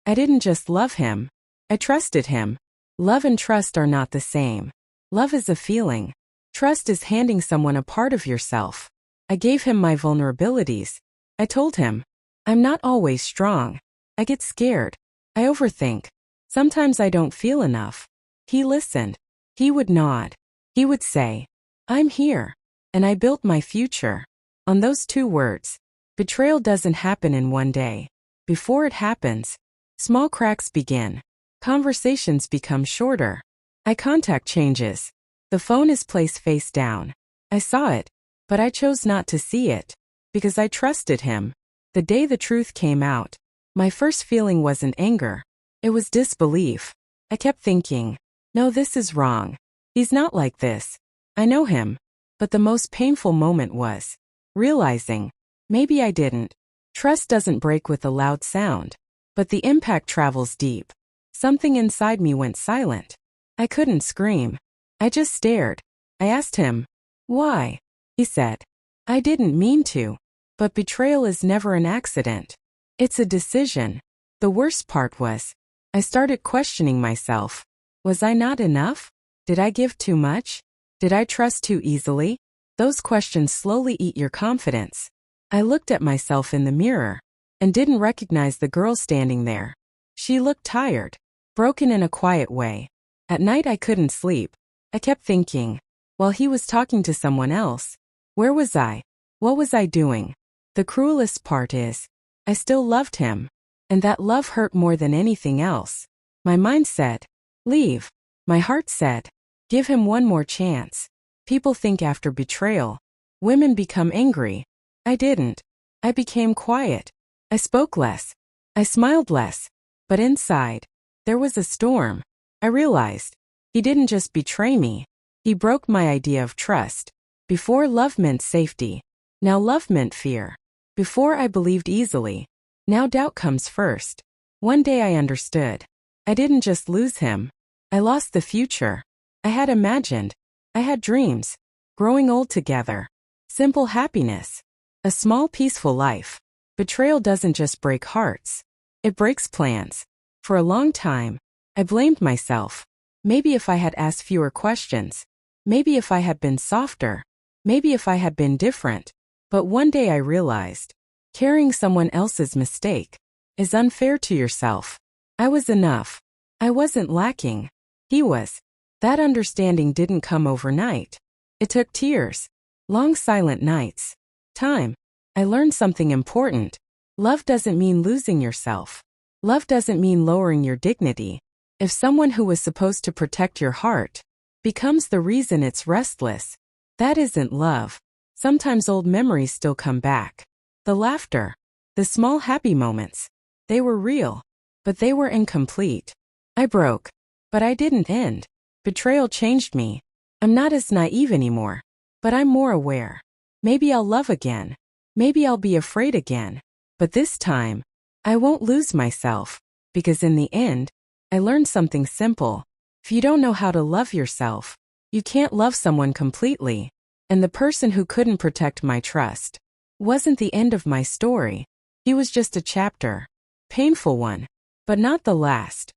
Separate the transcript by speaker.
Speaker 1: I didn't just love him. I trusted him. Love and trust are not the same. Love is a feeling. Trust is handing someone a part of yourself. I gave him my vulnerabilities. I told him, I'm not always strong. I get scared. I overthink. Sometimes I don't feel enough. He listened. He would nod. He would say, I'm here. And I built my future on those 2 words. Betrayal doesn't happen in one day. Before it happens, small cracks begin. Conversations become shorter. Eye contact changes. The phone is placed face down. I saw it, but I chose not to see it, because I trusted him. The day the truth came out, my first feeling wasn't anger. It was disbelief. I kept thinking, no, this is wrong. He's not like this. I know him. But the most painful moment was realizing, maybe I didn't. Trust doesn't break with a loud sound, but the impact travels deep. Something inside me went silent. I couldn't scream. I just stared. I asked him, why? He said, I didn't mean to. But betrayal is never an accident. It's a decision. The worst part was, I started questioning myself. Was I not enough? Did I give too much? Did I trust too easily? Those questions slowly eat your confidence. I looked at myself in the mirror and didn't recognize the girl standing there. She looked tired, broken in a quiet way. At night I couldn't sleep. I kept thinking, while he was talking to someone else, where was I? What was I doing? The cruelest part is, I still loved him. And that love hurt more than anything else. My mind said, leave. My heart said, give him one more chance. People think after betrayal, women become angry. I didn't. I became quiet. I spoke less. I smiled less. But inside, there was a storm. I realized, he didn't just betray me. He broke my idea of trust. Before love meant safety. Now love meant fear. Before I believed easily. Now doubt comes first. One day I understood. I didn't just lose him. I lost the future. I had imagined. I had dreams. Growing old together. Simple happiness. A small peaceful life. Betrayal doesn't just break hearts. It breaks plans. For a long time, I blamed myself. Maybe if I had asked fewer questions. Maybe if I had been softer. Maybe if I had been different. But one day I realized, carrying someone else's mistake is unfair to yourself. I was enough. I wasn't lacking. He was. That understanding didn't come overnight. It took tears, long silent nights, time. I learned something important. Love doesn't mean losing yourself. Love doesn't mean lowering your dignity. If someone who was supposed to protect your heart becomes the reason it's restless, that isn't love. Sometimes old memories still come back. The laughter, the small happy moments, they were real, but they were incomplete. I broke, but I didn't end. Betrayal changed me. I'm not as naive anymore, but I'm more aware. Maybe I'll love again. Maybe I'll be afraid again. But this time, I won't lose myself, because in the end, I learned something simple. If you don't know how to love yourself, you can't love someone completely. And the person who couldn't protect my trust wasn't the end of my story. He was just a chapter. Painful one, but not the last.